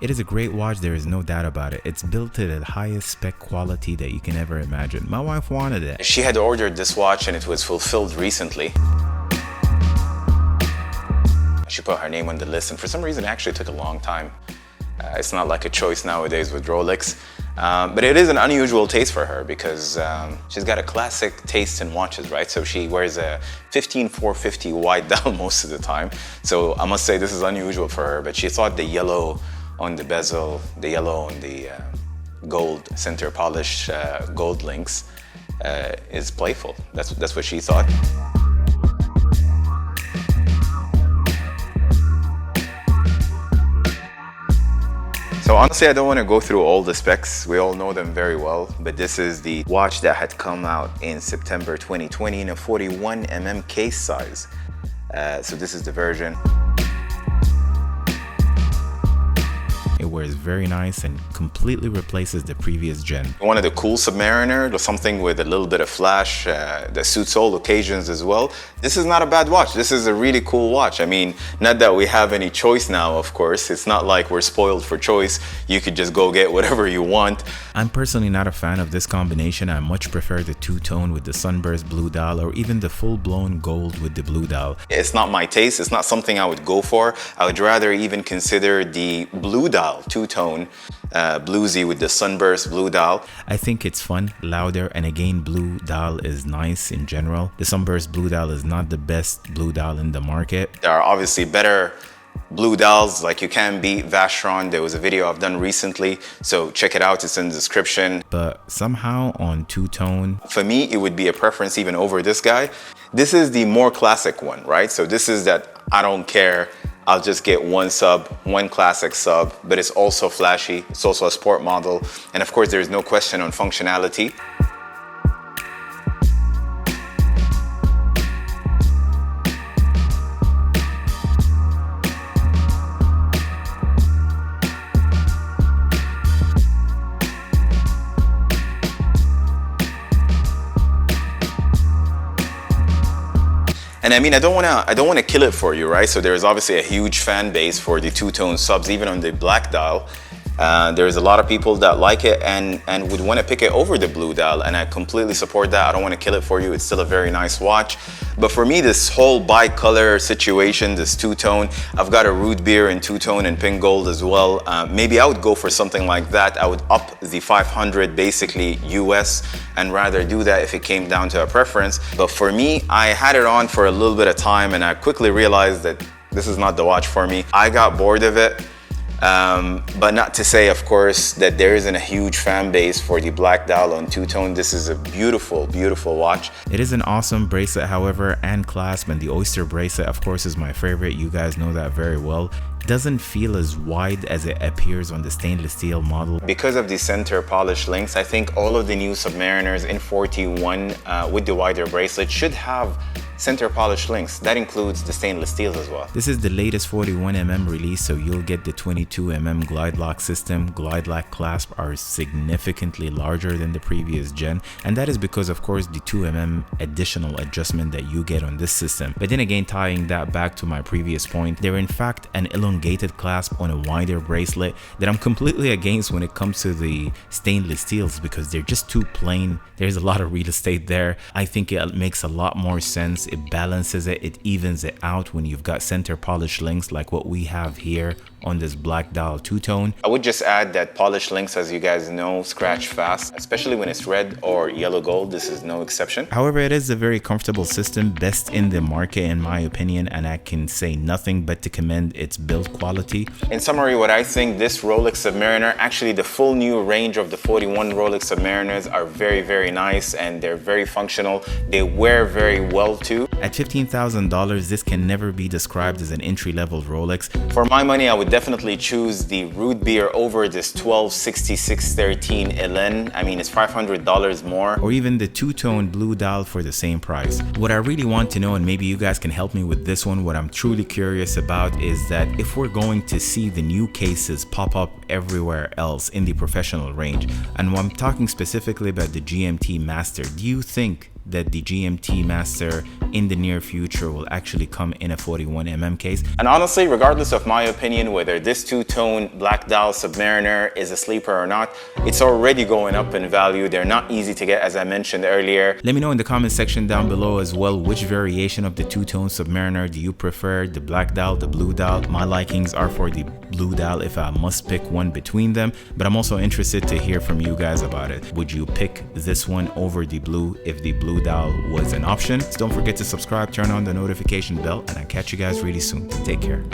It is a great watch, there is no doubt about it. It's built to the highest spec quality that you can ever imagine. My wife wanted it. She had ordered this watch and it was fulfilled recently. She put her name on the list, and for some reason it actually took a long time. It's not like a choice nowadays with Rolex, but it is an unusual taste for her because she's got a classic taste in watches, right? So she wears a 15450 wide dial most of the time. So I must say this is unusual for her, but she thought the yellow on the bezel, the yellow on the gold center polish gold links is playful. That's what she thought. So honestly, I don't want to go through all the specs. We all know them very well, but this is the watch that had come out in September 2020 in a 41mm case size. So this is the version. It wears very nice and completely replaces the previous gen. One of the cool Submariner, something with a little bit of flash that suits all occasions as well. This is not a bad watch. This is a really cool watch. I mean, not that we have any choice now, of course. It's not like we're spoiled for choice. You could just go get whatever you want. I'm personally not a fan of this combination. I much prefer the two-tone with the sunburst blue dial, or even the full-blown gold with the blue dial. It's not my taste. It's not something I would go for. I would rather even consider the blue dial, two-tone, bluesy with the sunburst blue dial. I think it's fun, louder, and again, blue dial is nice in general. The sunburst blue dial is not the best blue dial in the market. There are obviously better blue dials, like you can beat Vacheron. There was a video I've done recently, so check it out, it's in the description. But somehow on two-tone, for me, it would be a preference even over this guy. This is the more classic one, right? So this is that I don't care, I'll just get one sub, one classic sub, but it's also flashy. It's also a sport model. And of course, there's no question on functionality. And I mean, I don't want to kill it for you, right? So there's obviously a huge fan base for the two-tone subs, even on the black dial. There's a lot of people that like it and would want to pick it over the blue dial, and I completely support that. I don't want to kill it for you. It's still a very nice watch. But for me, this whole bi-color situation, this two-tone, I've got a root beer in two-tone and pink gold as well. Maybe I would go for something like that. I would up the 500 basically US and rather do that if it came down to a preference. But for me, I had it on for a little bit of time and I quickly realized that this is not the watch for me. I got bored of it. But not to say, of course, that there isn't a huge fan base for the black dial on two-tone. This is a beautiful, beautiful watch. It is an awesome bracelet, however, and clasp, and the Oyster bracelet, of course, is my favorite. You guys know that very well. It doesn't feel as wide as it appears on the stainless steel model. Because of the center polish links, I think all of the new Submariners in 41 with the wider bracelet should have center polish links. That includes the stainless steels as well. This is the latest 41mm release, so you'll get the 22mm glide lock system. Glide lock clasp are significantly larger than the previous gen, and that is because, of course, the 2mm additional adjustment that you get on this system. But then again, tying that back to my previous point, they're in fact an elongated clasp on a wider bracelet that I'm completely against when it comes to the stainless steels, because they're just too plain. There's a lot of real estate there. I think it makes a lot more sense. It balances it, it evens it out when you've got center polish links like what we have here on this black dial two-tone. I would just add that polish links, as you guys know, scratch fast, especially when it's red or yellow gold. This is no exception. However, it is a very comfortable system, best in the market in my opinion, and I can say nothing but to commend its build quality. In summary, what I think, this Rolex Submariner, actually the full new range of the 41 Rolex Submariners are very, very nice, and they're very functional. They wear very well too. At $15,000, this can never be described as an entry-level Rolex. For my money, I would definitely choose the root beer over this 126613LN. I mean, it's $500 more. Or even the two-tone blue dial for the same price. What I really want to know, and maybe you guys can help me with this one, what I'm truly curious about is that if we're going to see the new cases pop up everywhere else in the professional range, and I'm talking specifically about the GMT Master, do you think that the GMT Master in the near future will actually come in a 41mm case. And honestly, regardless of my opinion, whether this two-tone black dial Submariner is a sleeper or not, it's already going up in value. They're not easy to get, as I mentioned earlier. Let me know in the comment section down below as well, which variation of the two-tone Submariner do you prefer, the black dial, the blue dial? My likings are for the blue dial if I must pick one between them, but I'm also interested to hear from you guys about it. Would you pick this one over the blue if the blue dial was an option? So don't forget to subscribe, turn on the notification bell, and I'll catch you guys really soon. Take care.